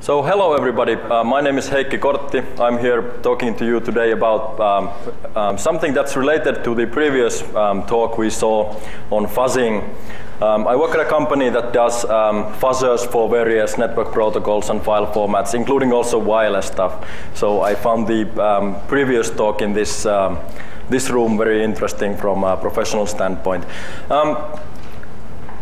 So hello everybody, my name is Heikki Kortti. I'm here talking to you today about something that's related to the previous talk we saw on fuzzing. I work at a company that does fuzzers for various network protocols and file formats, including also wireless stuff. So I found the previous talk in this room very interesting from a professional standpoint.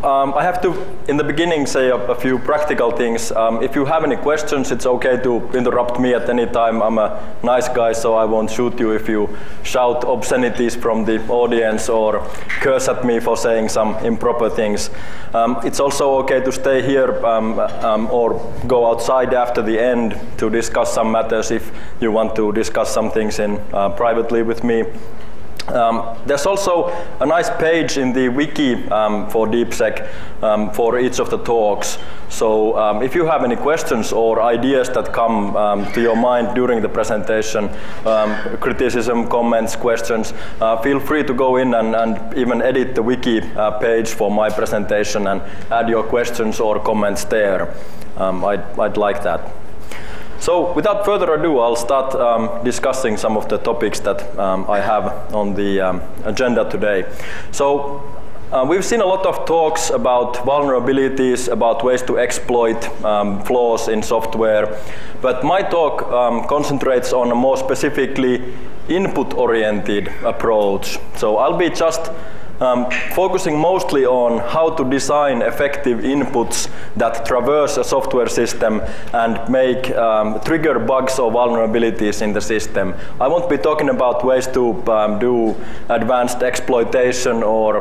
I have to, in the beginning, say a few practical things. If you have any questions, it's okay to interrupt me at any time. I'm a nice guy, so I won't shoot you if you shout obscenities from the audience or curse at me for saying some improper things. It's also okay to stay here or go outside after the end to discuss some matters if you want to discuss some things privately with me. There's also a nice page in the wiki for DeepSec for each of the talks. So if you have any questions or ideas that come to your mind during the presentation, criticism, comments, questions, feel free to go in and even edit the wiki page for my presentation and add your questions or comments there. I'd like that. So without further ado, I'll start discussing some of the topics that I have on the agenda today. So we've seen a lot of talks about vulnerabilities, about ways to exploit flaws in software, but my talk concentrates on a more specifically input-oriented approach. So I'll be just focusing mostly on how to design effective inputs that traverse a software system and make trigger bugs or vulnerabilities in the system. I won't be talking about ways to do advanced exploitation or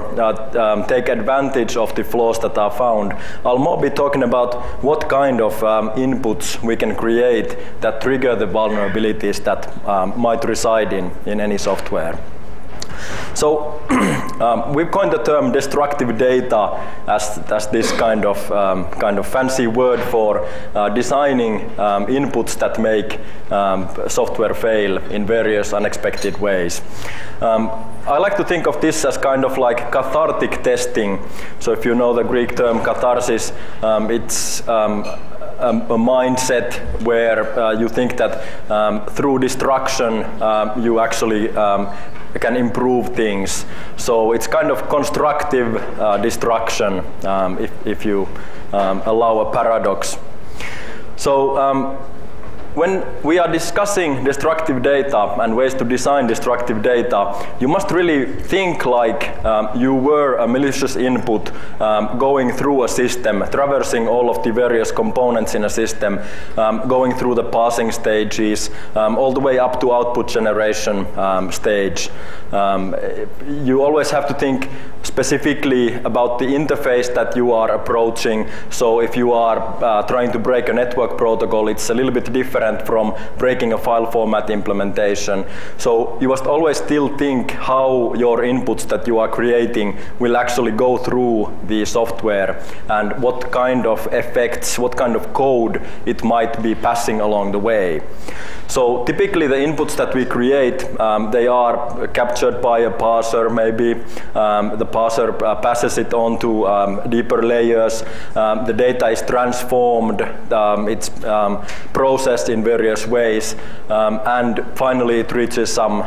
take advantage of the flaws that are found. I'll more be talking about what kind of inputs we can create that trigger the vulnerabilities that might reside in any software. So we've coined the term destructive data as this kind of fancy word for designing inputs that make software fail in various unexpected ways. I like to think of this as kind of like cathartic testing. So if you know the Greek term catharsis, it's a mindset where you think that through destruction you actually can improve things. So it's kind of constructive destruction if you allow a paradox. So when we are discussing destructive data and ways to design destructive data, you must really think like you were a malicious input going through a system, traversing all of the various components in a system, going through the parsing stages, all the way up to output generation stage. You always have to think specifically about the interface that you are approaching. So if you are trying to break a network protocol, it's a little bit different from breaking a file format implementation. So you must always still think how your inputs that you are creating will actually go through the software and what kind of effects, what kind of code it might be passing along the way. So typically the inputs that we create, they are captured by a parser maybe. The parser passes it on to deeper layers. The data is transformed. It's processed in various ways. And finally it reaches some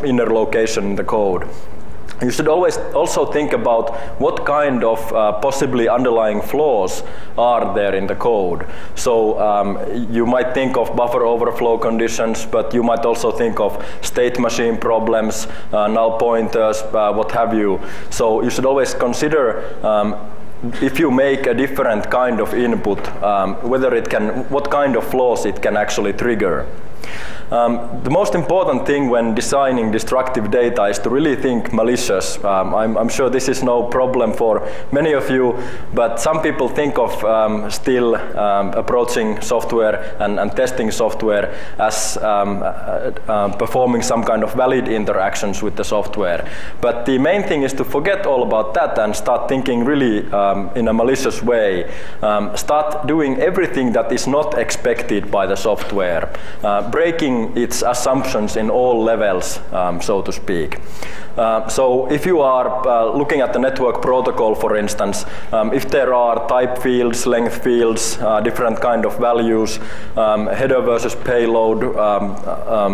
inner location in the code. You should always also think about what kind of possibly underlying flaws are there in the code. So you might think of buffer overflow conditions, but you might also think of state machine problems, null pointers, what have you. So you should always consider if you make a different kind of input, what kind of flaws it can actually trigger. The most important thing when designing destructive data is to really think malicious. I'm sure this is no problem for many of you, but some people think of still approaching software and testing software as performing some kind of valid interactions with the software. But the main thing is to forget all about that and start thinking really in a malicious way, start doing everything that is not expected by the software, breaking its assumptions in all levels, so to speak. So if you are looking at the network protocol, for instance, if there are type fields, length fields, different kind of values, header versus payload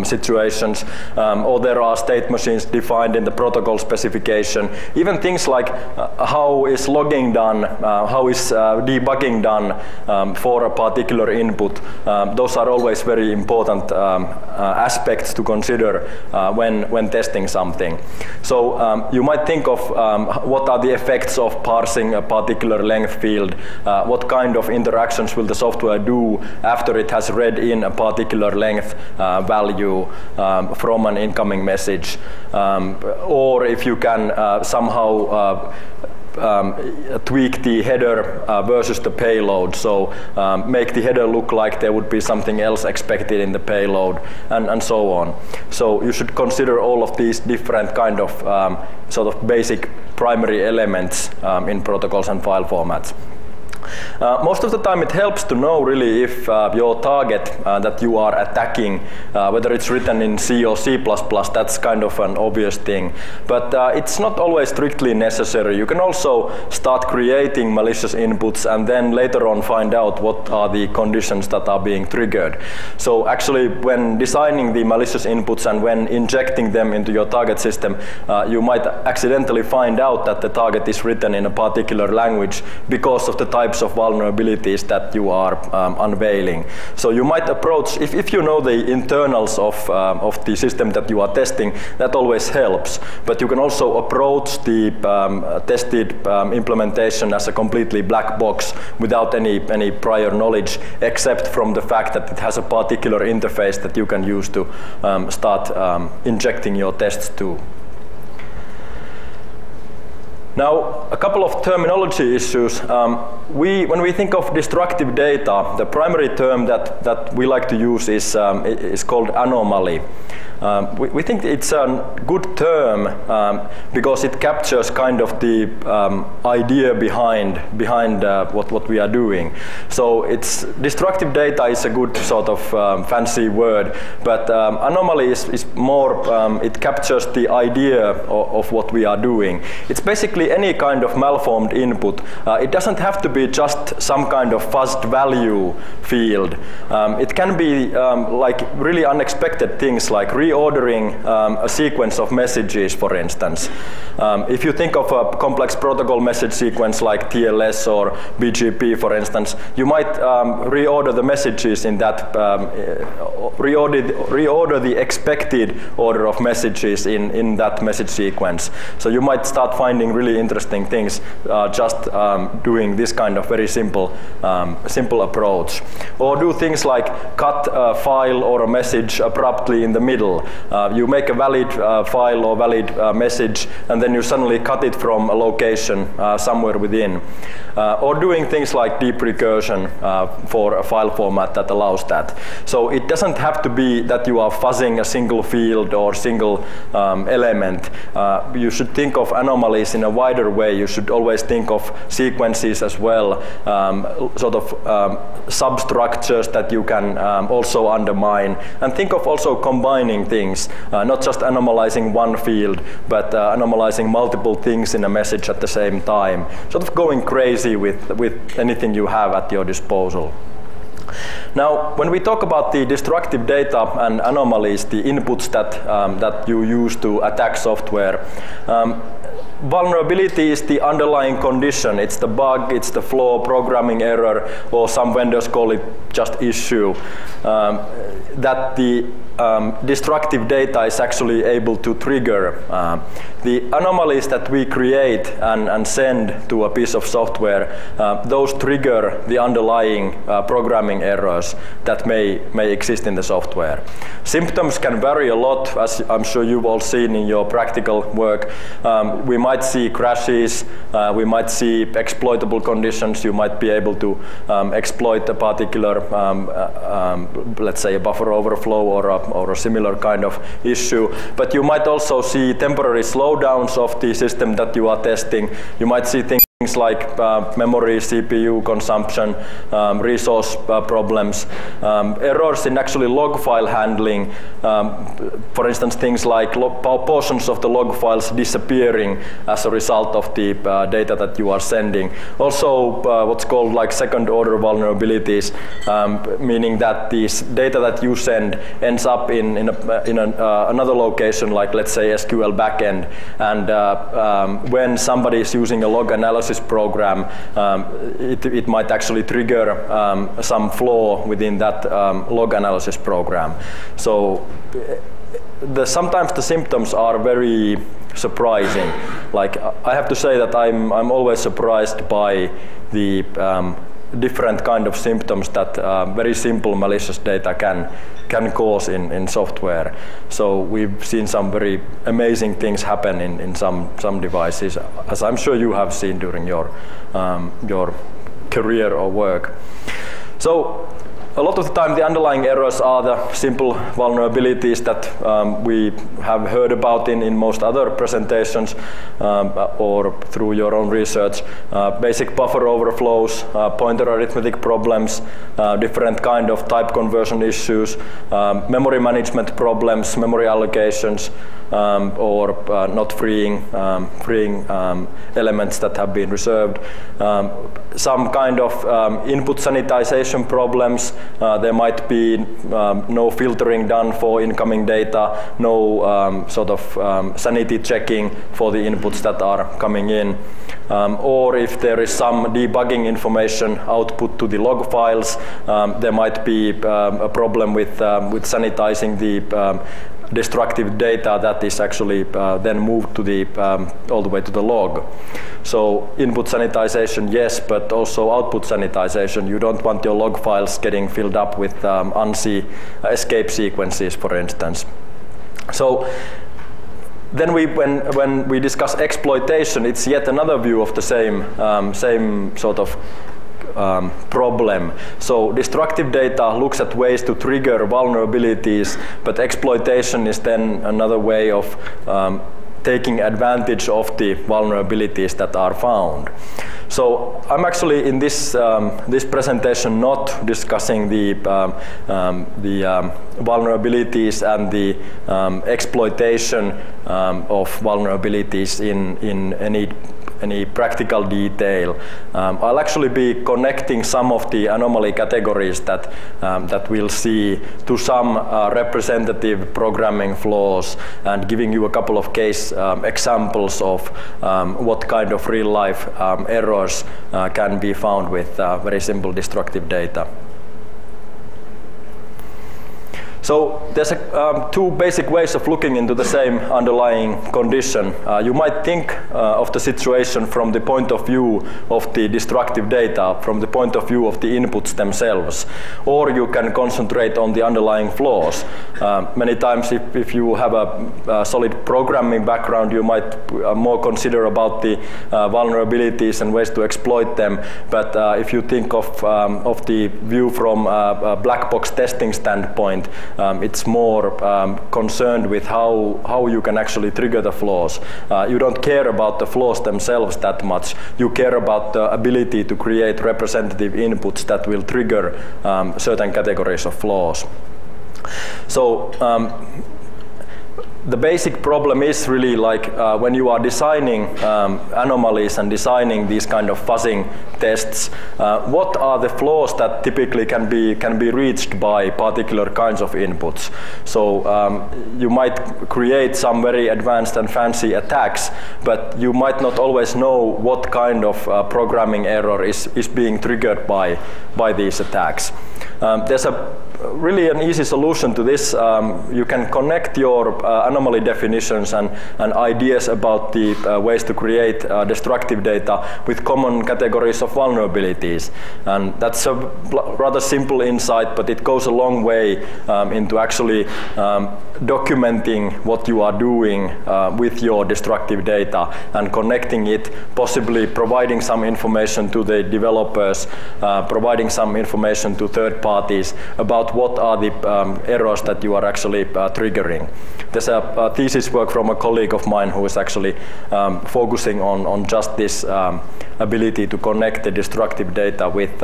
situations, or there are state machines defined in the protocol specification, even things like how is logging done, how is debugging done for a particular input, those are always very important aspects to consider when testing something. So you might think of what are the effects of parsing a particular length field, what kind of interactions will the software do after it has read in a particular length value from an incoming message, or if you can somehow tweak the header versus the payload, so make the header look like there would be something else expected in the payload, and so on. So you should consider all of these different kind of sort of basic primary elements in protocols and file formats. Most of the time it helps to know really if your target that you are attacking, whether it's written in C or C++, that's kind of an obvious thing. But it's not always strictly necessary. You can also start creating malicious inputs and then later on find out what are the conditions that are being triggered. So actually when designing the malicious inputs and when injecting them into your target system, you might accidentally find out that the target is written in a particular language because of the types of vulnerabilities that you are unveiling. So you might approach, if you know the internals of the system that you are testing, that always helps. But you can also approach the tested implementation as a completely black box without any prior knowledge, except from the fact that it has a particular interface that you can use to start injecting your tests to. Now, a couple of terminology issues. When we think of destructive data, the primary term that we like to use is called anomaly. We think it's a good term because it captures kind of the idea behind what we are doing. So it's destructive data is a good sort of fancy word, but anomaly is more, it captures the idea of what we are doing. It's basically any kind of malformed input. It doesn't have to be just some kind of fuzzed value field. It can be like really unexpected things like reordering a sequence of messages, for instance. If you think of a complex protocol message sequence like TLS or BGP, for instance, you might reorder the messages in that, reorder the expected order of messages in that message sequence. So you might start finding really interesting things just doing this kind of very simple approach. Or do things like cut a file or a message abruptly in the middle. You make a valid file or valid message, and then you suddenly cut it from a location somewhere within. Or doing things like deep recursion for a file format that allows that. So it doesn't have to be that you are fuzzing a single field or single element. You should think of anomalies in a wider way. You should always think of sequences as well, sort of substructures that you can also undermine, and think of also combining things, not just anomalizing one field, but anomalizing multiple things in a message at the same time, sort of going crazy with anything you have at your disposal. Now, when we talk about the destructive data and anomalies, the inputs that you use to attack software, vulnerability is the underlying condition. It's the bug, it's the flaw, programming error, or some vendors call it just issue, that the destructive data is actually able to trigger. The anomalies that we create and send to a piece of software, those trigger the underlying programming errors that may exist in the software. Symptoms can vary a lot, as I'm sure you've all seen in your practical work. We might see crashes, we might see exploitable conditions. You might be able to exploit a particular, let's say, a buffer overflow or a similar kind of issue. But you might also see temporary slowdowns of the system that you are testing. You might see things things like memory, CPU consumption, resource problems, errors in actually log file handling, for instance things like portions of the log files disappearing as a result of the data that you are sending. Also what's called like second order vulnerabilities, meaning that this data that you send ends up in another location, like let's say SQL backend, and when somebody is using a log analysis program, it might actually trigger some flaw within that log analysis program. So sometimes the symptoms are very surprising. Like I have to say that I'm always surprised by the different kind of symptoms that very simple malicious data can cause in software. So we've seen some very amazing things happen in some devices, as I'm sure you have seen during your career or work. So a lot of the time the underlying errors are the simple vulnerabilities that we have heard about in most other presentations or through your own research. Basic buffer overflows, pointer arithmetic problems, different kind of type conversion issues, memory management problems, memory allocations, or not freeing elements that have been reserved. Some kind of input sanitization problems. There might be no filtering done for incoming data, no sort of sanity checking for the inputs that are coming in. Or if there is some debugging information output to the log files, there might be a problem with sanitizing the destructive data that is actually then moved to the all the way to the log. So input sanitization, yes, but also output sanitization. You don't want your log files getting filled up with ANSI escape sequences, for instance. So then when we discuss exploitation, it's yet another view of the same sort of problem. So destructive data looks at ways to trigger vulnerabilities, but exploitation is then another way of taking advantage of the vulnerabilities that are found. So I'm actually in this presentation not discussing the vulnerabilities and the exploitation of vulnerabilities in any practical detail. I'll actually be connecting some of the anomaly categories that we'll see to some representative programming flaws, and giving you a couple of case examples of what kind of real-life errors can be found with very simple destructive data. So there's two basic ways of looking into the same underlying condition. You might think of the situation from the point of view of the destructive data, from the point of view of the inputs themselves, or you can concentrate on the underlying flaws. Many times if you have a solid programming background, you might more consider about the vulnerabilities and ways to exploit them. But if you think of the view from a black box testing standpoint, it's more concerned with how you can actually trigger the flaws. You don't care about the flaws themselves that much. You care about the ability to create representative inputs that will trigger certain categories of flaws. So the basic problem is really like when you are designing anomalies and designing these kind of fuzzing tests, what are the flaws that typically can be reached by particular kinds of inputs? So you might create some very advanced and fancy attacks, but you might not always know what kind of programming error is being triggered by these attacks. There's really an easy solution to this. You can connect your anomaly definitions and ideas about the ways to create destructive data with common categories of vulnerabilities. And that's a rather simple insight, but it goes a long way into actually documenting what you are doing with your destructive data and connecting it, possibly providing some information to the developers, providing some information to third parties about about what are the errors that you are actually triggering. There's a thesis work from a colleague of mine who is actually focusing on just this ability to connect the destructive data with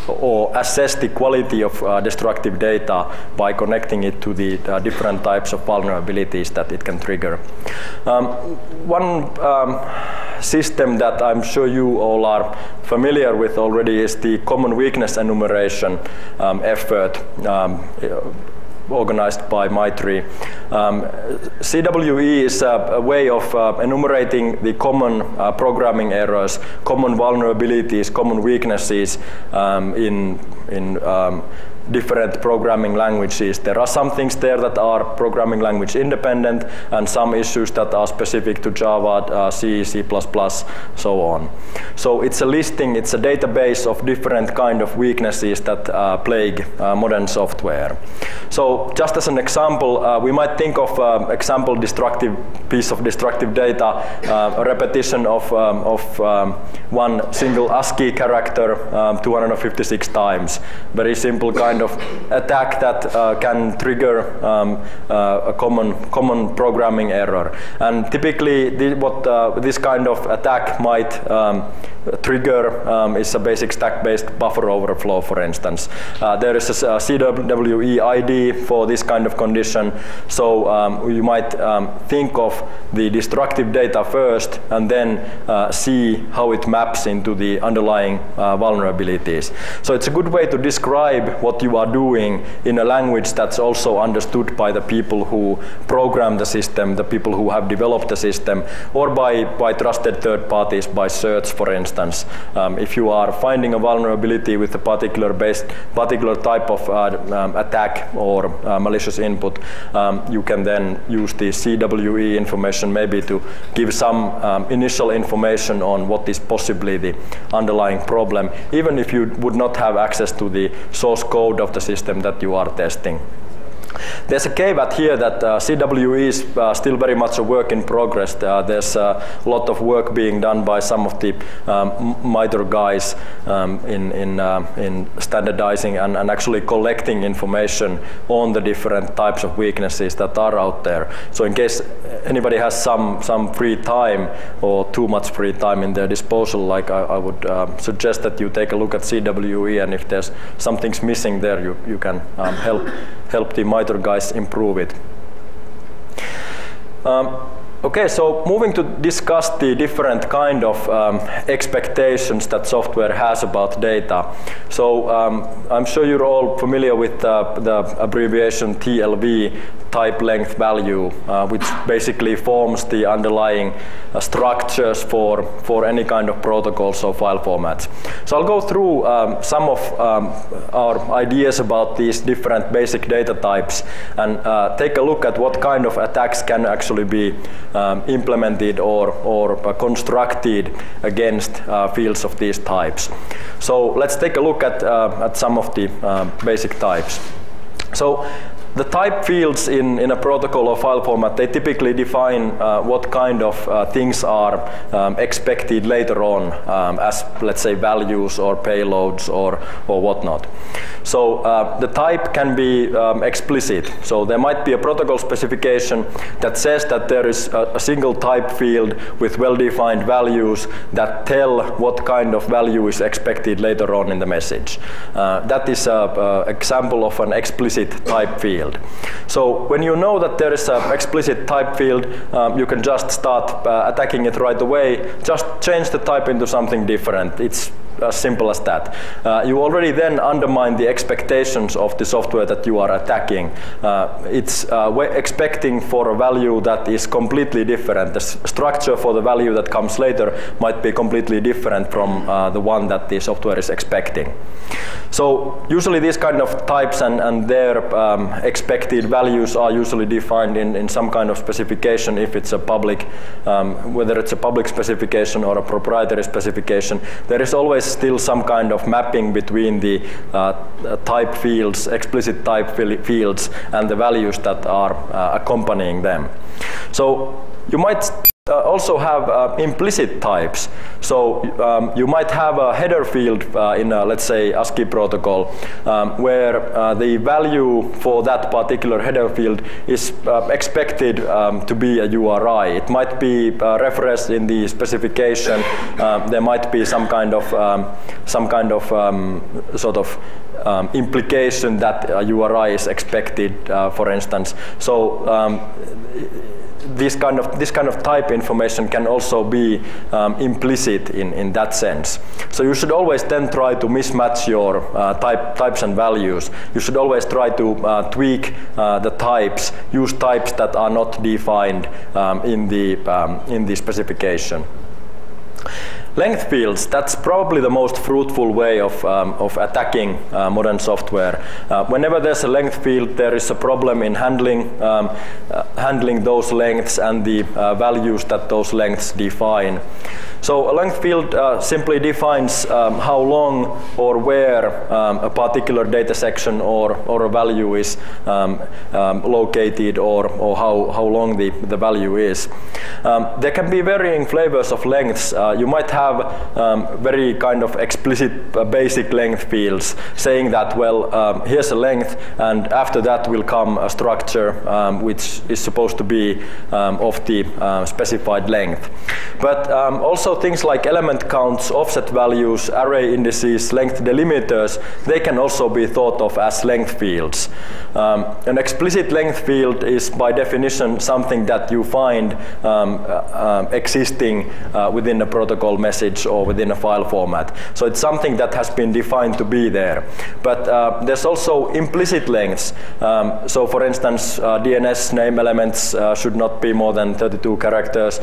or assess the quality of destructive data by connecting it to the different types of vulnerabilities that it can trigger. One system that I'm sure you all are familiar with already is the common weakness enumeration effort organized by Maitri. CWE is a way of enumerating the common programming errors, common vulnerabilities, common weaknesses in different programming languages. There are some things there that are programming language independent and some issues that are specific to Java, C, C++, so on. So it's a listing, it's a database of different kind of weaknesses that plague modern software. So just as an example, we might think of example destructive piece of destructive data, a repetition of one single ASCII character 256 times. Very simple kind of attack that can trigger a common programming error. And typically this kind of attack might trigger is a basic stack-based buffer overflow, for instance. There is a CWE ID for this kind of condition, so you might think of the destructive data first and then see how it maps into the underlying vulnerabilities. So it's a good way to describe what you are doing in a language that's also understood by the people who program the system, the people who have developed the system, or by trusted third parties, by search, for instance. If you are finding a vulnerability with a particular type of attack or malicious input, you can then use the CWE information maybe to give some initial information on what is possibly the underlying problem, even if you would not have access to the source code of the system that you are testing. There's a caveat here that CWE is still very much a work in progress. There's a lot of work being done by some of the MITRE guys in standardizing and actually collecting information on the different types of weaknesses that are out there. So in case anybody has some free time or too much free time in their disposal, like I would suggest that you take a look at CWE, and if there's something's missing there, you can help the MITRE guys improve it. Okay, so moving to discuss the different kind of expectations that software has about data. So I'm sure you're all familiar with the abbreviation TLV, type length value, which basically forms the underlying structures for any kind of protocols or file formats. So I'll go through some of our ideas about these different basic data types and take a look at what kind of attacks can actually be implemented or constructed against fields of these types. So let's take a look at some of the basic types. So the type fields in a protocol or file format, they typically define what kind of things are expected later on as, let's say, values or payloads or whatnot. So the type can be explicit. So there might be a protocol specification that says that there is a single type field with well-defined values that tell what kind of value is expected later on in the message. That is an example of an explicit type field. So when you know that there is an explicit type field, you can just start attacking it right away. Just change the type into something different. It's as simple as that. You already then undermine the expectations of the software that you are attacking. It's expecting for a value that is completely different. The structure for the value that comes later might be completely different from the one that the software is expecting. So usually these kind of types and their expected values are usually defined in some kind of specification. If it's a public, whether it's a public specification or a proprietary specification, there is always still some kind of mapping between the type fields, explicit type fields, and the values that are accompanying them. So you might also have implicit types. So you might have a header field in a, let's say, ASCII protocol where the value for that particular header field is expected to be a URI. It might be referenced in the specification. There might be some kind of sort of implication that a URI is expected, for instance. So this kind of type information can also be implicit in that sense. So you should always then try to mismatch your types and values. You should always try to tweak the types, use types that are not defined in the specification. Length fields, that's probably the most fruitful way of attacking modern software. Whenever there's a length field, there is a problem in handling those lengths and the values that those lengths define. So a length field simply defines how long or where a particular data section or a value is located, or how long the value is. There can be varying flavors of lengths. You might have very kind of explicit basic length fields saying that, well, here's a length, and after that will come a structure which is supposed to be of the specified length. But also things like element counts, offset values, array indices, length delimiters, they can also be thought of as length fields. An explicit length field is by definition something that you find existing within a protocol message or within a file format. So it's something that has been defined to be there. But there's also implicit lengths. So for instance, DNS name elements should not be more than 32 characters.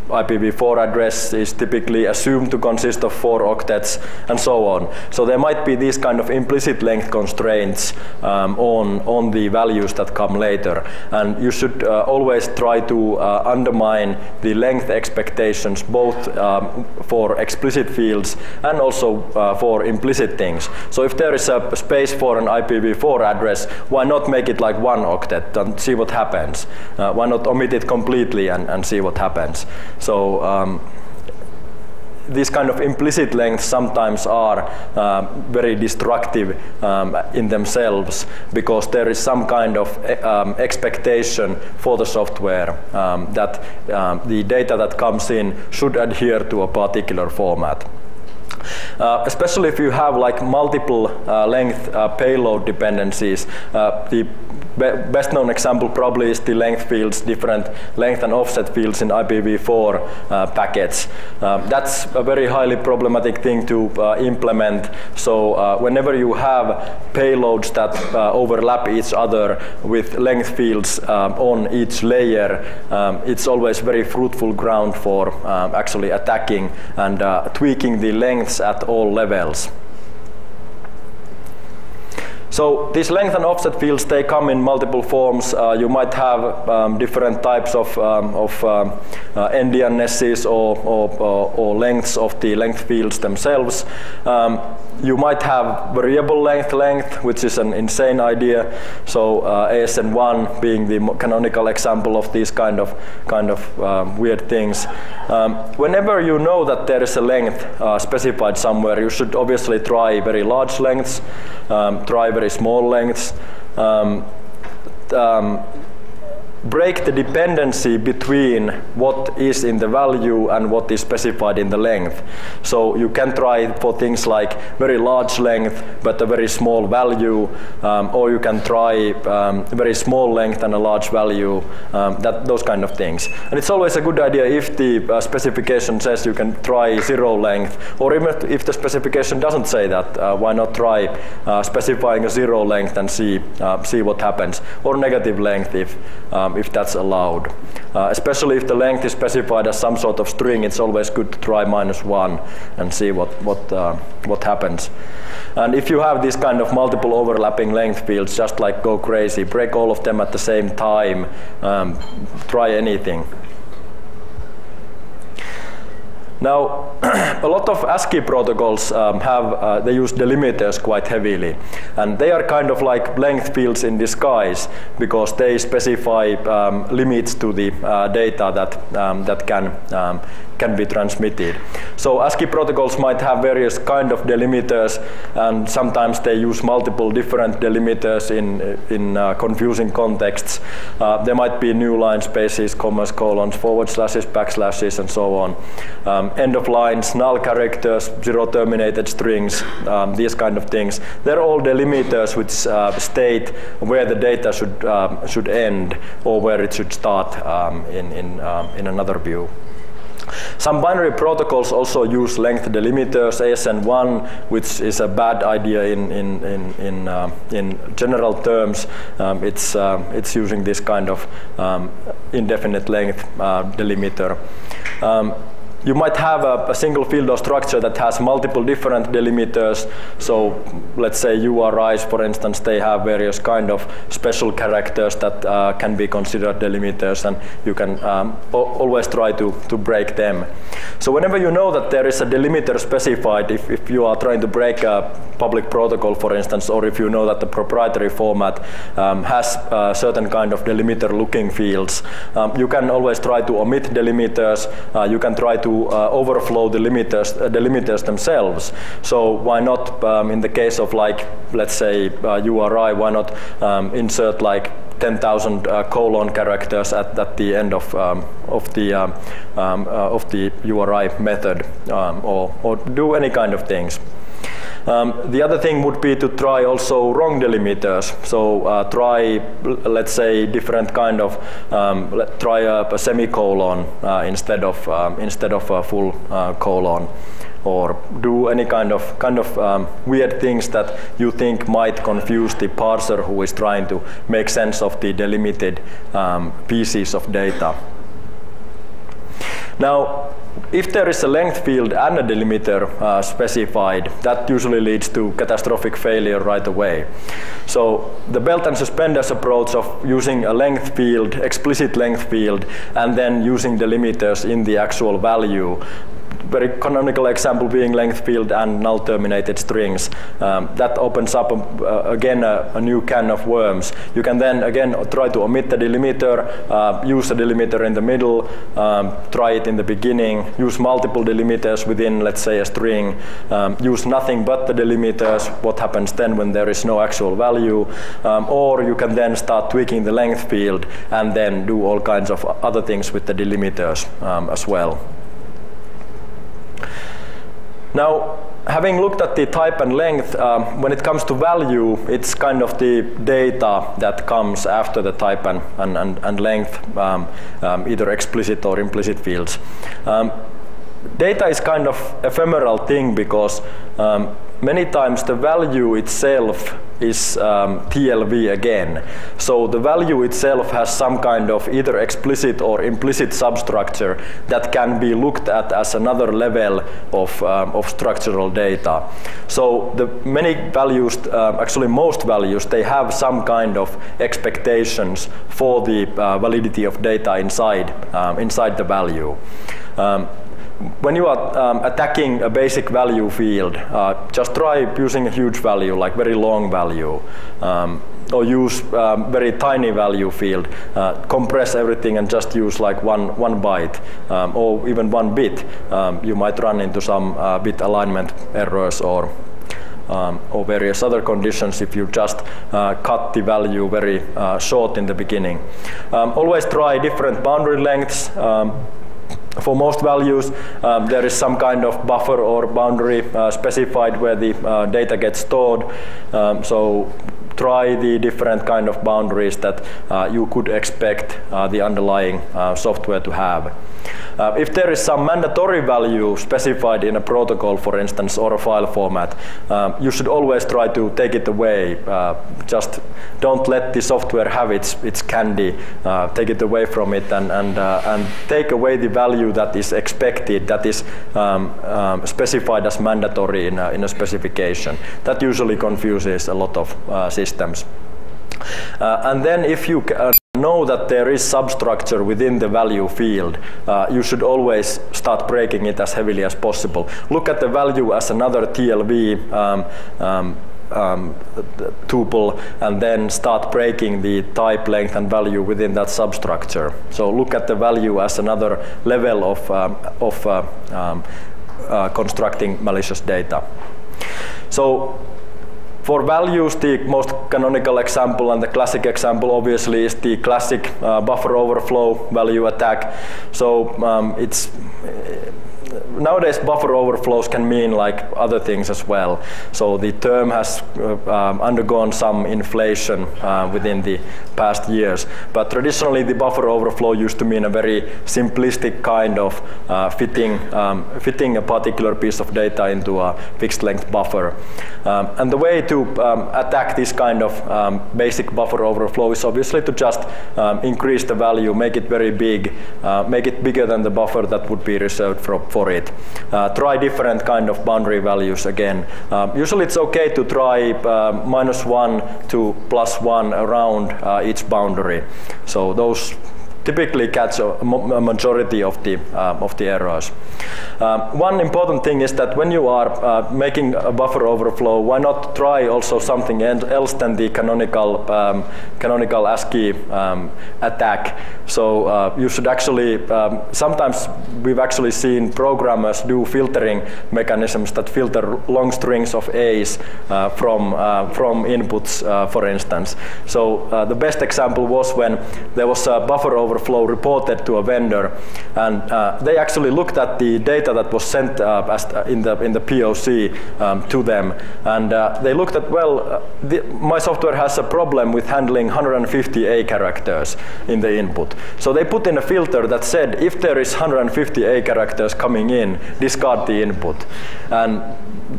IPv4 address is typically assumed to consist of 4 octets, and so on. So there might be these kind of implicit length constraints on the values that come later. And you should always try to undermine the length expectations, both for explicit fields and also for implicit things. So if there is a space for an IPv4 address, why not make it like 1 octet and see what happens? Why not omit it completely and see what happens? So these kind of implicit lengths sometimes are very destructive in themselves, because there is some kind of expectation for the software that the data that comes in should adhere to a particular format. Especially if you have like multiple length payload dependencies. The best known example probably is the length fields, different length and offset fields in IPv4 packets. That's a very highly problematic thing to implement. So whenever you have payloads that overlap each other with length fields on each layer, it's always very fruitful ground for actually attacking and tweaking the lengths at all levels. So these length and offset fields, they come in multiple forms. You might have different types of endiannesses or lengths of the length fields themselves. You might have variable length, which is an insane idea. So ASN1 being the canonical example of these kind of weird things. Whenever you know that there is a length specified somewhere, you should obviously try very large lengths, try very small lengths. Break the dependency between what is in the value and what is specified in the length. So you can try for things like very large length but a very small value, or you can try very small length and a large value, those kind of things. And it's always a good idea if the specification says you can try 0 length, or even if the specification doesn't say that, why not try specifying a 0 length and see what happens, or negative length if that's allowed. Especially if the length is specified as some sort of string, it's always good to try -1 and see what happens. And if you have this kind of multiple overlapping length fields, just like go crazy, break all of them at the same time, try anything. Now, a lot of ASCII protocols they use delimiters quite heavily, and they are kind of like length fields in disguise because they specify limits to the data that can be transmitted. So ASCII protocols might have various kind of delimiters, and sometimes they use multiple different delimiters in confusing contexts. There might be new line spaces, commas, colons, forward slashes, backslashes, and so on. End of lines, null characters, zero terminated strings, these kind of things. They're all delimiters which state where the data should end or where it should start in another view. Some binary protocols also use length delimiters. ASN1, which is a bad idea in general terms, it's using this kind of indefinite length delimiter. You might have a single field or structure that has multiple different delimiters. So let's say URIs, for instance, they have various kind of special characters that can be considered delimiters, and you can always try to break them. So whenever you know that there is a delimiter specified, if you are trying to break a public protocol, for instance, or if you know that the proprietary format has certain kind of delimiter looking fields, you can always try to omit delimiters. You can try to overflow the delimiters themselves. So why not, in the case of like, let's say URI, why not insert like 10,000 colon characters at the end of the URI method, or do any kind of things. The other thing would be to try also wrong delimiters. So try, let's say, different kind of try a semicolon instead of a full colon, or do any kind of weird things that you think might confuse the parser who is trying to make sense of the delimited pieces of data. Now, if there is a length field and a delimiter specified, that usually leads to catastrophic failure right away. So the belt and suspenders approach of using a length field, explicit length field, and then using delimiters in the actual value, very canonical example being length field and null terminated strings. That opens up again a new can of worms. You can then again try to omit the delimiter, use a delimiter in the middle, try it in the beginning, use multiple delimiters within, let's say, a string, use nothing but the delimiters. What happens then when there is no actual value? Or you can then start tweaking the length field and then do all kinds of other things with the delimiters as well. Now, having looked at the type and length, when it comes to value, it's kind of the data that comes after the type and length, either explicit or implicit fields. Data is kind of ephemeral thing because many times the value itself is TLV again. So the value itself has some kind of either explicit or implicit substructure that can be looked at as another level of structural data. So the many values, actually most values, they have some kind of expectations for the validity of data inside the value. When you are attacking a basic value field, just try using a huge value, like very long value, or use very tiny value field. Compress everything and just use like one byte or even 1 bit. You might run into some bit alignment errors or various other conditions if you just cut the value very short in the beginning. Always try different boundary lengths. For most values, there is some kind of buffer or boundary specified where the data gets stored. So try the different kind of boundaries that you could expect the underlying software to have. If there is some mandatory value specified in a protocol, for instance, or a file format, you should always try to take it away. Just don't let the software have its candy. Take it away from it and take away the value that is expected, that is specified as mandatory in a specification. That usually confuses a lot of systems. And then if you know that there is substructure within the value field, you should always start breaking it as heavily as possible. Look at the value as another TLV tuple, and then start breaking the type, length, and value within that substructure. So look at the value as another level of constructing malicious data. So for values, the most canonical example and the classic example obviously is the classic buffer overflow value attack. So nowadays buffer overflows can mean like other things as well. So the term has undergone some inflation within the past years. But traditionally the buffer overflow used to mean a very simplistic kind of fitting a particular piece of data into a fixed length buffer. And the way to attack this kind of basic buffer overflow is obviously to just increase the value, make it very big, make it bigger than the buffer that would be reserved for it. Try different kind of boundary values again. Usually it's okay to try -1 to +1 around each boundary. So those typically catch a majority of the errors. One important thing is that when you are making a buffer overflow, why not try also something else than the canonical ASCII attack? So you should actually, sometimes we've actually seen programmers do filtering mechanisms that filter long strings of A's from inputs, for instance. So the best example was when there was a buffer overflow reported to a vendor, and they actually looked at the data that was sent in the POC to them, and they looked at, well, my software has a problem with handling 150 A characters in the input. So they put in a filter that said, if there is 150 A characters coming in, discard the input. And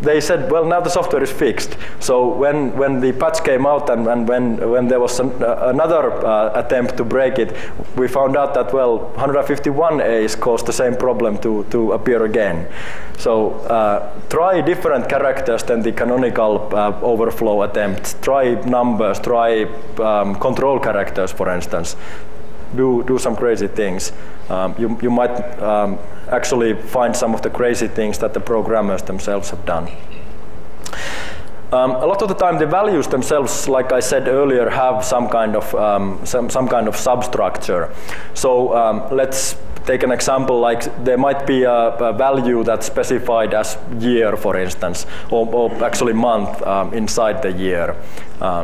they said, well, now the software is fixed. So when the patch came out and when there was another attempt to break it, we found out that, well, 151 A's caused the same problem to appear again. So try different characters than the canonical overflow attempts. Try numbers, try control characters, for instance. Do some crazy things. You might actually find some of the crazy things that the programmers themselves have done. A lot of the time the values themselves, like I said earlier, have some kind of substructure. So let's take an example, like there might be a value that's specified as year, for instance, or actually month inside the year.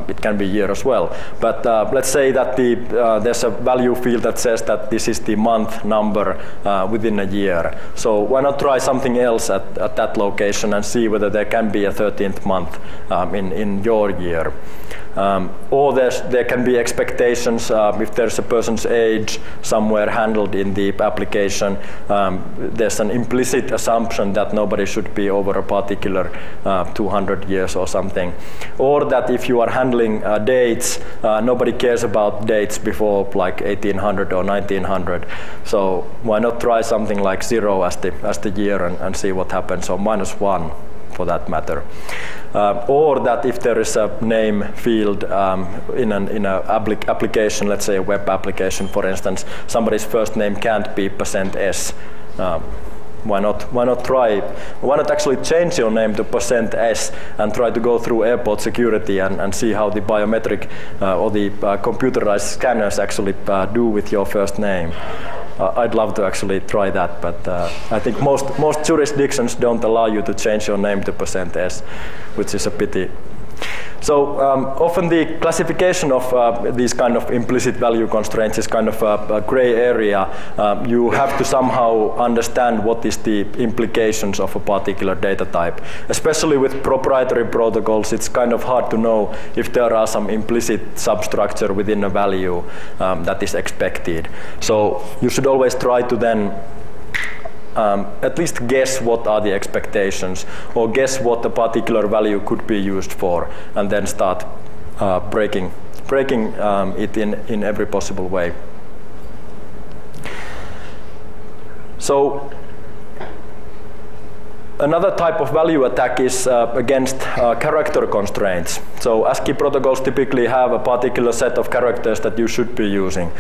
It can be year as well. But let's say that there's a value field that says that this is the month number within a year. So why not try something else at that location and see whether there can be a 13th month in your year. Or there can be expectations if there's a person's age somewhere handled in the application. There's an implicit assumption that nobody should be over a particular 200 years or something. Or that if you are handling dates, nobody cares about dates before like 1800 or 1900. So why not try something like 0 as the year and see what happens, or -1 for that matter. Or that if there is a name field in an application, let's say a web application, for instance, somebody's first name can't be %s. Why not actually change your name to %s and try to go through airport security and see how the biometric or the computerized scanners actually do with your first name. I'd love to actually try that, but I think most jurisdictions don't allow you to change your name to %s, which is a pity. So often the classification of these kind of implicit value constraints is kind of a gray area. You have to somehow understand what is the implications of a particular data type. Especially with proprietary protocols, it's kind of hard to know if there are some implicit substructure within a value that is expected. So you should always try to then at least guess what are the expectations, or guess what a particular value could be used for, and then start breaking it in every possible way. So another type of value attack is against character constraints. So ASCII protocols typically have a particular set of characters that you should be using.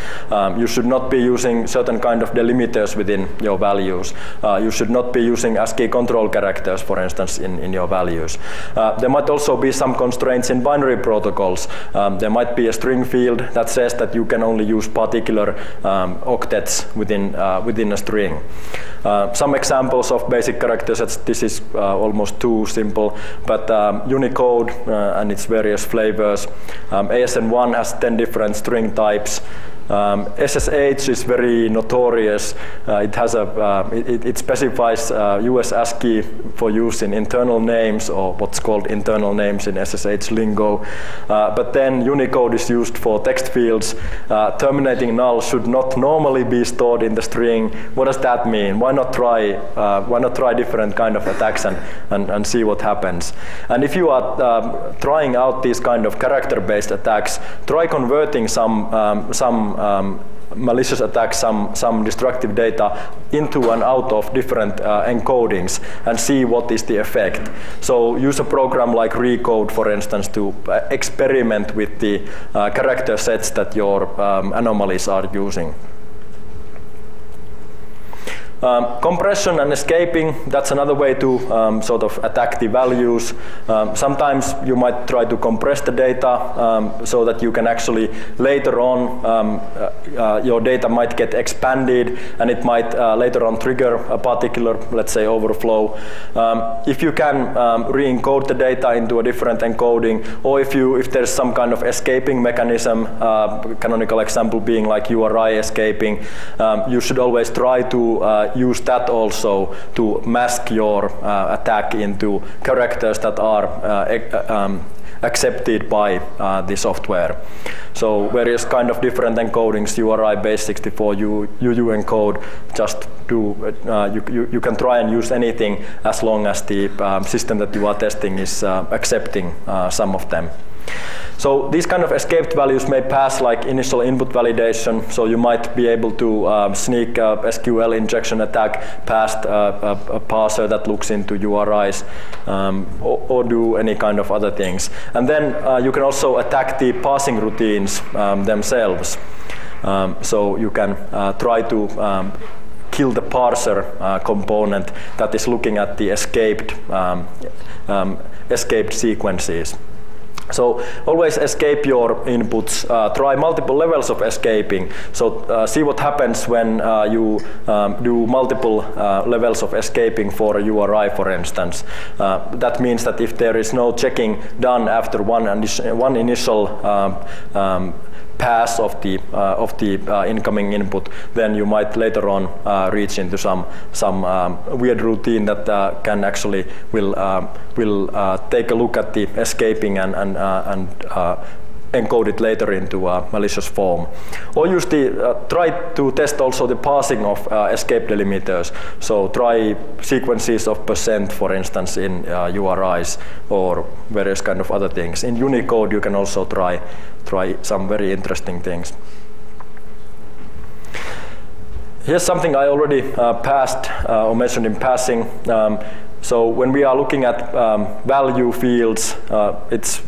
You should not be using certain kind of delimiters within your values. You should not be using ASCII control characters, for instance, in your values. There might also be some constraints in binary protocols. There might be a string field that says that you can only use particular octets within a string. Some examples of basic character sets, this is almost too simple, but Unicode and its various flavors. ASN1 has 10 different string types. SSH is very notorious. It specifies US ASCII for use in internal names, or what's called internal names in SSH lingo. But then Unicode is used for text fields. Terminating null should not normally be stored in the string. What does that mean? Why not try different kind of attacks and see what happens? And if you are trying out these kind of character-based attacks, try converting some malicious attacks, some destructive data into and out of different encodings and see what is the effect. So use a program like Recode, for instance, to experiment with the character sets that your anomalies are using. Compression and escaping, that's another way to sort of attack the values. Sometimes you might try to compress the data so that you can actually later on your data might get expanded and it might later on trigger a particular, let's say, overflow. If you can re-encode the data into a different encoding, or if there's some kind of escaping mechanism, canonical example being like URI escaping, you should always try to use that also to mask your attack into characters that are accepted by the software. So various kind of different encodings, URI base64, UU encode, just do, you can try and use anything as long as the system that you are testing is accepting some of them. So these kind of escaped values may pass like initial input validation, so you might be able to sneak a SQL injection attack past a parser that looks into URIs, or do any kind of other things. And then you can also attack the parsing routines themselves. So you can try to kill the parser component that is looking at the escaped sequences. So always escape your inputs. Try multiple levels of escaping. So see what happens when you do multiple levels of escaping for a URI, for instance. That means that if there is no checking done after one initial pass of the incoming input, then you might later on reach into some weird routine that can actually will take a look at the escaping and encode it later into a malicious form. Or use try to test also the parsing of escape delimiters. So try sequences of %, for instance, in URIs or various kind of other things. In Unicode, you can also try some very interesting things. Here's something I already passed or mentioned in passing. So when we are looking at value fields, it's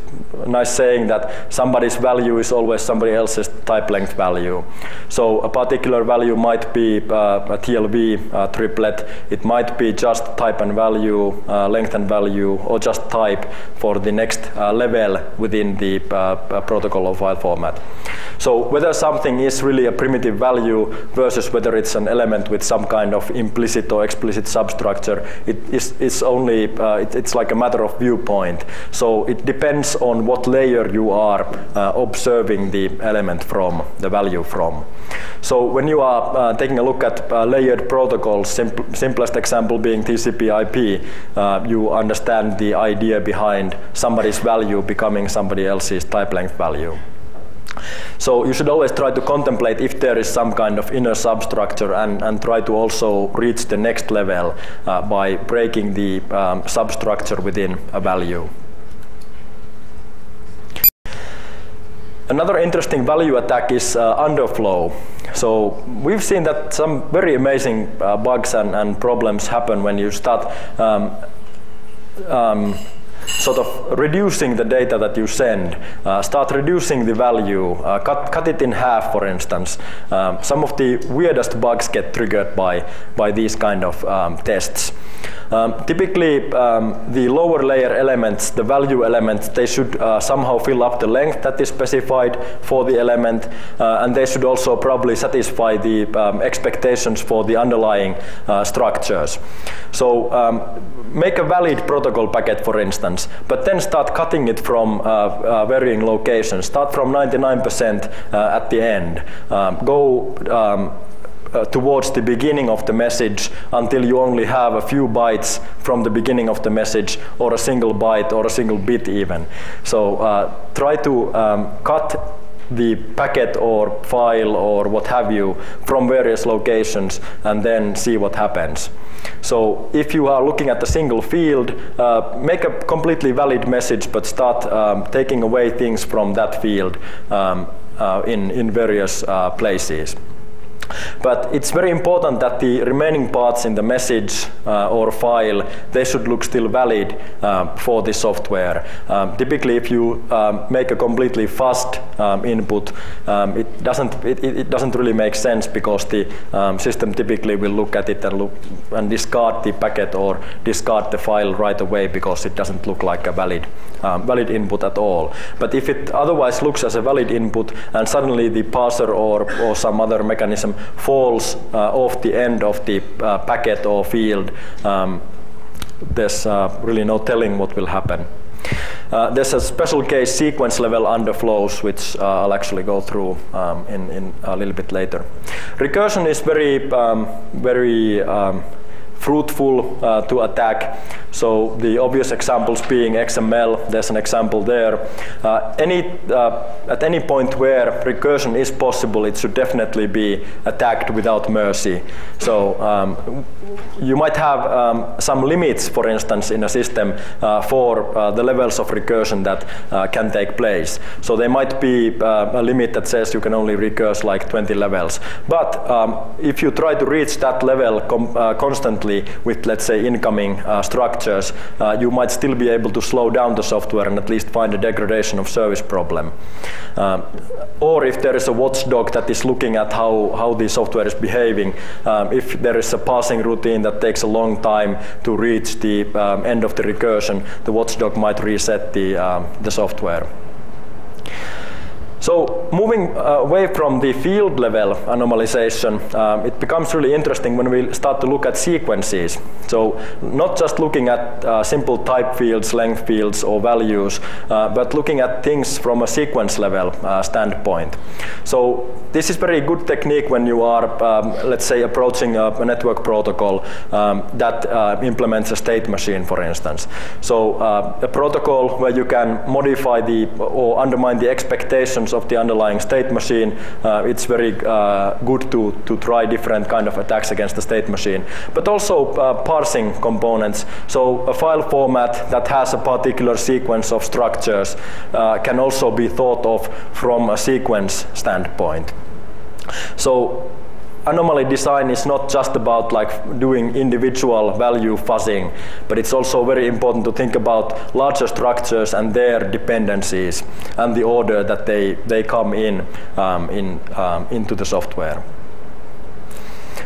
a nice saying that somebody's value is always somebody else's type length value. So a particular value might be a TLV triplet. It might be just type and value, length and value, or just type for the next level within the protocol or file format. So whether something is really a primitive value versus whether it's an element with some kind of implicit or explicit substructure, it's only it's like a matter of viewpoint. So it depends on what layer you are observing the element from, the value from. So when you are taking a look at layered protocols, simplest example being TCP/IP, you understand the idea behind somebody's value becoming somebody else's type length value. So you should always try to contemplate if there is some kind of inner substructure and try to also reach the next level by breaking the substructure within a value. Another interesting value attack is underflow. So we've seen that some very amazing bugs and problems happen when you start sort of reducing the data that you send, start reducing the value, cut it in half, for instance. Some of the weirdest bugs get triggered by these kind of tests. Typically, the lower layer elements, the value elements, they should somehow fill up the length that is specified for the element, and they should also probably satisfy the expectations for the underlying structures. So make a valid protocol packet, for instance, but then start cutting it from varying locations. Start from 99% at the end. Go towards the beginning of the message until you only have a few bytes from the beginning of the message, or a single byte or a single bit even. So try to cut the packet or file or what have you from various locations and then see what happens. So if you are looking at a single field, make a completely valid message, but start taking away things from that field in various places. But it's very important that the remaining parts in the message or file, they should look still valid for the software. Typically, if you make a completely fast input, it doesn't really make sense, because the system typically will look at it and discard the packet or discard the file right away, because it doesn't look like a valid input at all. But if it otherwise looks as a valid input and suddenly the parser or some other mechanism falls off the end of the packet or field, there's really no telling what will happen. There's a special case sequence level underflows, which I'll actually go through in a little bit later. Recursion is very fruitful to attack. So the obvious examples being XML, there's an example there. At any point where recursion is possible, it should definitely be attacked without mercy. So you might have some limits, for instance, in a system for the levels of recursion that can take place. So there might be a limit that says you can only recurse like 20 levels. But if you try to reach that level constantly with, let's say, incoming structures, you might still be able to slow down the software and at least find a degradation of service problem. Or if there is a watchdog that is looking at how the software is behaving, if there is a parsing routine that takes a long time to reach the end of the recursion, the watchdog might reset the software. So moving away from the field level anomalization, it becomes really interesting when we start to look at sequences. So not just looking at simple type fields, length fields, or values, but looking at things from a sequence level standpoint. So this is very good technique when you are, let's say, approaching a network protocol that implements a state machine, for instance. So a protocol where you can modify or undermine the expectations of the underlying state machine. It's very good to try different kind of attacks against the state machine, but also parsing components. So a file format that has a particular sequence of structures can also be thought of from a sequence standpoint. So anomaly design is not just about like doing individual value fuzzing, but it's also very important to think about larger structures and their dependencies and the order that they come into the software.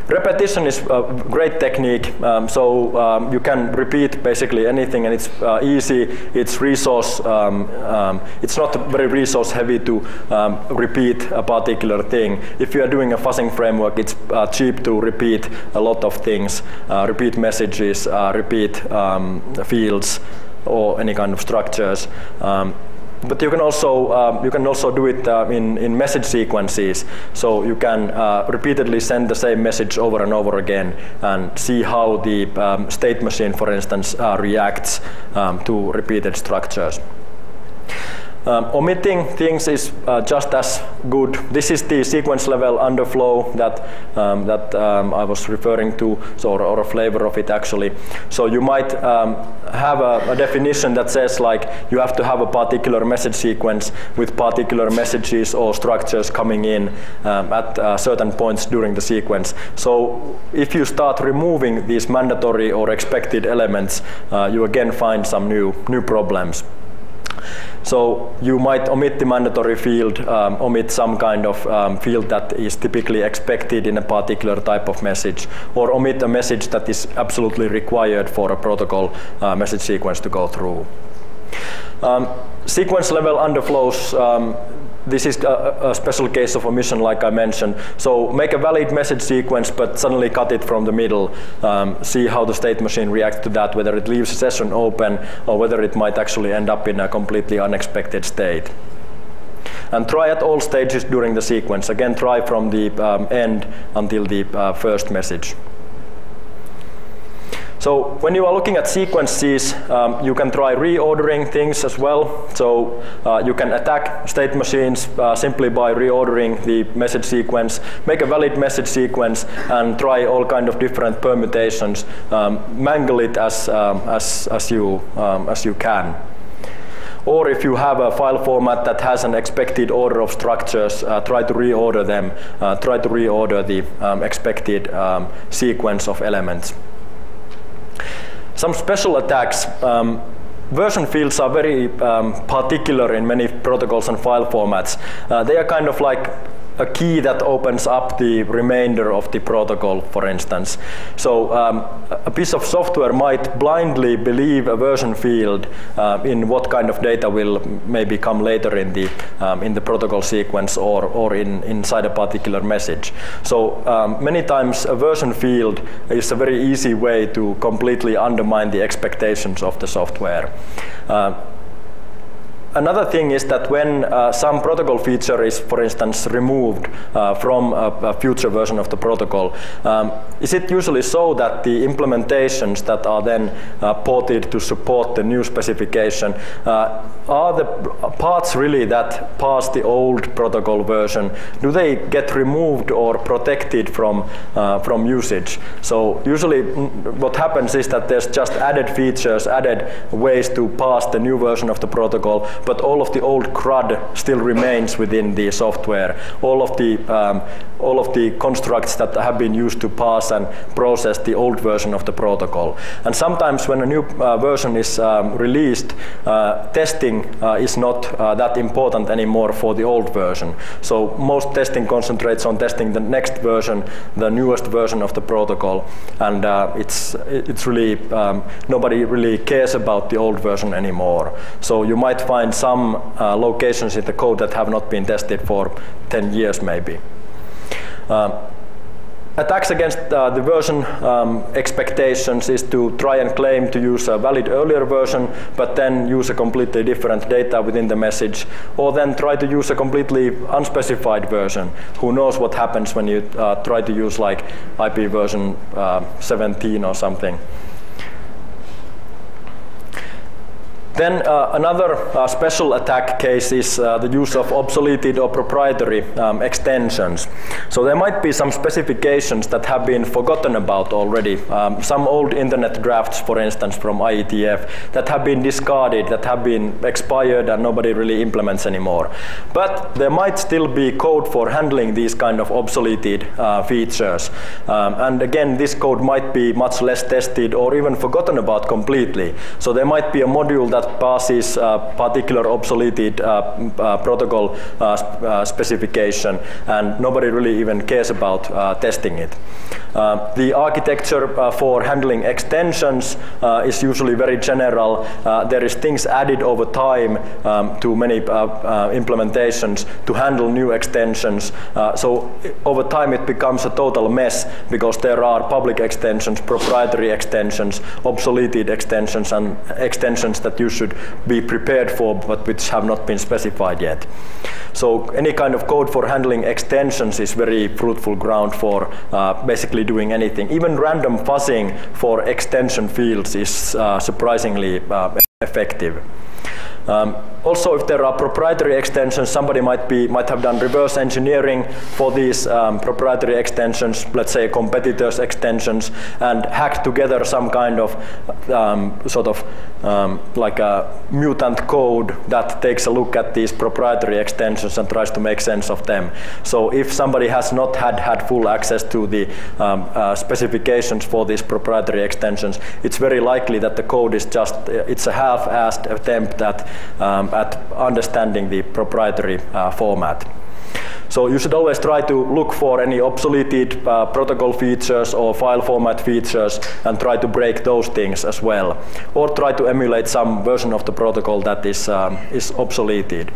Repetition is a great technique, so you can repeat basically anything, and it's easy. It's resource. It's not very resource heavy to repeat a particular thing. If you are doing a fuzzing framework, it's cheap to repeat a lot of things, repeat messages, repeat fields, or any kind of structures. But you can also do it in message sequences. So you can repeatedly send the same message over and over again and see how the state machine, for instance, reacts to repeated structures. Omitting things is just as good. This is the sequence level underflow that I was referring to, or a flavor of it actually. So you might have a definition that says like you have to have a particular message sequence with particular messages or structures coming in at certain points during the sequence. So if you start removing these mandatory or expected elements, you again find some new problems. So you might omit the mandatory field, omit some kind of field that is typically expected in a particular type of message, or omit a message that is absolutely required for a protocol message sequence to go through. Sequence level underflows, this is a special case of omission, like I mentioned. So make a valid message sequence, but suddenly cut it from the middle. See how the state machine reacts to that, whether it leaves a session open or whether it might actually end up in a completely unexpected state. And try at all stages during the sequence. Again, try from the end until the first message. So when you are looking at sequences, you can try reordering things as well. So you can attack state machines simply by reordering the message sequence, make a valid message sequence, and try all kind of different permutations. Mangle it as you can. Or if you have a file format that has an expected order of structures, try to reorder them. Try to reorder the expected sequence of elements. Some special attacks. Version fields are very particular in many protocols and file formats. They are kind of like a key that opens up the remainder of the protocol, for instance. So a piece of software might blindly believe a version field in what kind of data will maybe come later in the protocol sequence or inside a particular message. So many times a version field is a very easy way to completely undermine the expectations of the software. Another thing is that when some protocol feature is, for instance, removed from a future version of the protocol, is it usually so that the implementations that are then ported to support the new specification are the parts really that pass the old protocol version? Do they get removed or protected from usage? So usually what happens is that there's just added features, added ways to pass the new version of the protocol, but all of the old CRUD still remains within the software. All of the constructs that have been used to pass and process the old version of the protocol. And sometimes when a new version is released, testing is not that important anymore for the old version. So most testing concentrates on testing the next version, the newest version of the protocol, and it's really nobody really cares about the old version anymore. So you might find some locations in the code that have not been tested for 10 years maybe. Attacks against the version expectations is to try and claim to use a valid earlier version, but then use a completely different data within the message, or then try to use a completely unspecified version. Who knows what happens when you try to use like IP version 17 or something. Then another special attack case is the use of obsoleted or proprietary extensions. So there might be some specifications that have been forgotten about already. Some old internet drafts, for instance, from IETF, that have been discarded, that have been expired and nobody really implements anymore. But there might still be code for handling these kind of obsoleted features. And again, this code might be much less tested or even forgotten about completely. So there might be a module that passes particular obsoleted protocol specification, and nobody really even cares about testing it. The architecture for handling extensions is usually very general. There is things added over time to many implementations to handle new extensions. So over time it becomes a total mess because there are public extensions, proprietary extensions, obsoleted extensions, and extensions that you should be prepared for but which have not been specified yet. So any kind of code for handling extensions is very fruitful ground for basically doing anything. Even random fuzzing for extension fields is surprisingly effective. Also, if there are proprietary extensions, somebody might have done reverse engineering for these proprietary extensions, let's say competitors' extensions, and hacked together some kind of like a mutant code that takes a look at these proprietary extensions and tries to make sense of them. So if somebody has not had full access to the specifications for these proprietary extensions, it's very likely that the code is it's a half-assed attempt at understanding the proprietary format. So you should always try to look for any obsoleted protocol features or file format features and try to break those things as well. Or try to emulate some version of the protocol that is obsoleted.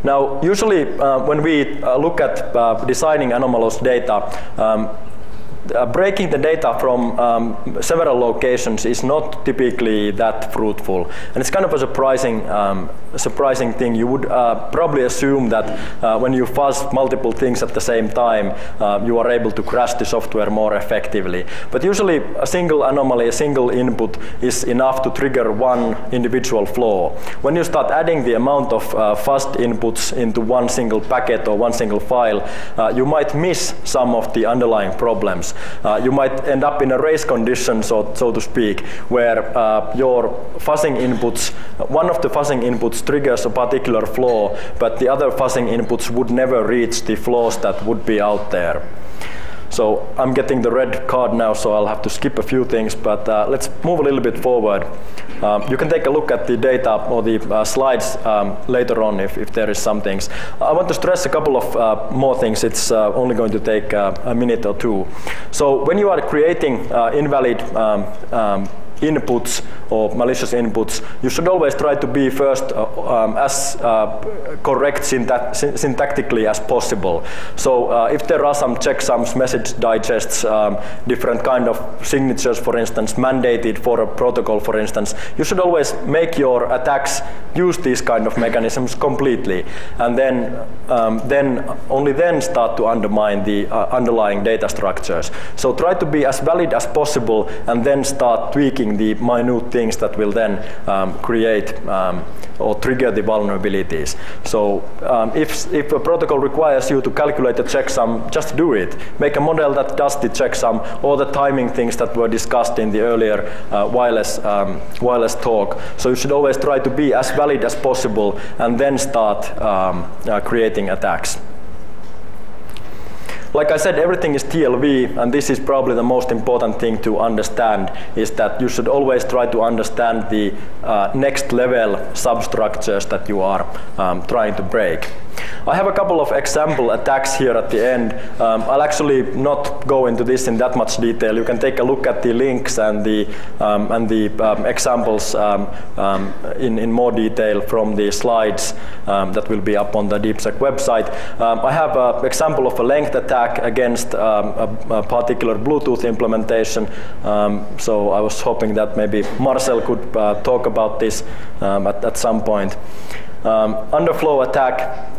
Now, usually when we look at designing anomalous data, breaking the data from several locations is not typically that fruitful, and it's kind of a surprising thing. You would probably assume that when you fuzz multiple things at the same time, you are able to crash the software more effectively. But usually a single anomaly, a single input is enough to trigger one individual flaw. When you start adding the amount of fuzzed inputs into one single packet or one single file, you might miss some of the underlying problems. You might end up in a race condition, so to speak, where your fuzzing inputs, one of the fuzzing inputs triggers a particular flaw, but the other fuzzing inputs would never reach the flaws that would be out there. So I'm getting the red card now, so I'll have to skip a few things, but let's move a little bit forward. You can take a look at the data or the slides later on if there is some things. I want to stress a couple of more things. It's only going to take a minute or two. So when you are creating invalid inputs or malicious inputs, you should always try to be first as correct syntactically as possible. So if there are some checksums, message digests, different kind of signatures, for instance, mandated for a protocol, for instance, you should always make your attacks use these kind of mechanisms completely, and then only then start to undermine the underlying data structures. So try to be as valid as possible, and then start tweaking the minute things that will then create or trigger the vulnerabilities. So if a protocol requires you to calculate a checksum, just do it. Make a model that does the checksum, or the timing things that were discussed in the earlier wireless talk. So you should always try to be as valid as possible, and then start creating attacks. Like I said, everything is TLV, and this is probably the most important thing to understand, is that you should always try to understand the next level substructures that you are trying to break. I have a couple of example attacks here at the end. I'll actually not go into this in that much detail. You can take a look at the links and the examples in more detail from the slides that will be up on the DeepSec website. I have an example of a length attack against a particular Bluetooth implementation. So I was hoping that maybe Marcel could talk about this at some point. Underflow attack,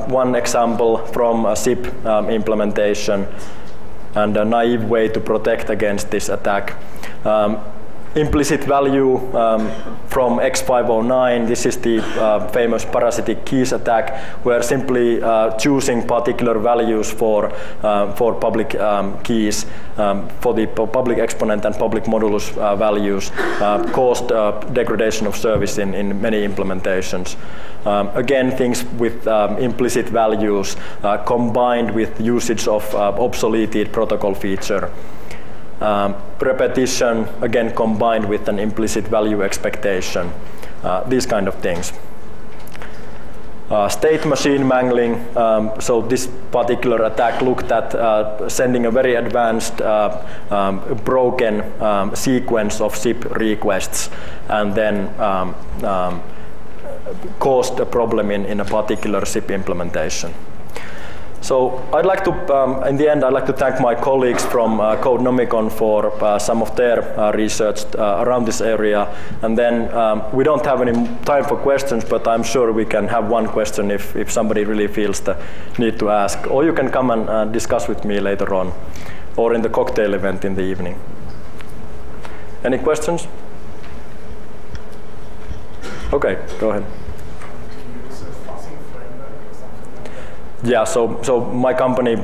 one example from a SIP implementation, and a naive way to protect against this attack. Implicit value from X509. This is the famous parasitic keys attack, where simply choosing particular values for public keys, for the public exponent and public modulus values, caused degradation of service in many implementations. Again, things with implicit values combined with usage of obsoleted protocol feature. Repetition, again combined with an implicit value expectation, these kind of things. State machine mangling, so this particular attack looked at sending a very advanced broken sequence of SIP requests, and then caused a problem in a particular SIP implementation. So I'd like to, in the end, I'd like to thank my colleagues from Codenomicon for some of their research around this area. And then we don't have any time for questions, but I'm sure we can have one question if somebody really feels the need to ask. Or you can come and discuss with me later on, or in the cocktail event in the evening. Any questions? Okay, go ahead. Yeah, so my company,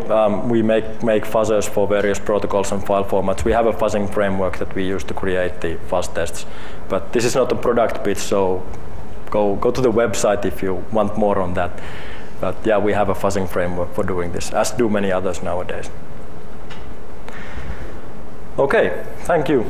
we make fuzzers for various protocols and file formats. We have a fuzzing framework that we use to create the fuzz tests. But this is not a product pitch, so go to the website if you want more on that. But yeah, we have a fuzzing framework for doing this, as do many others nowadays. Okay, thank you.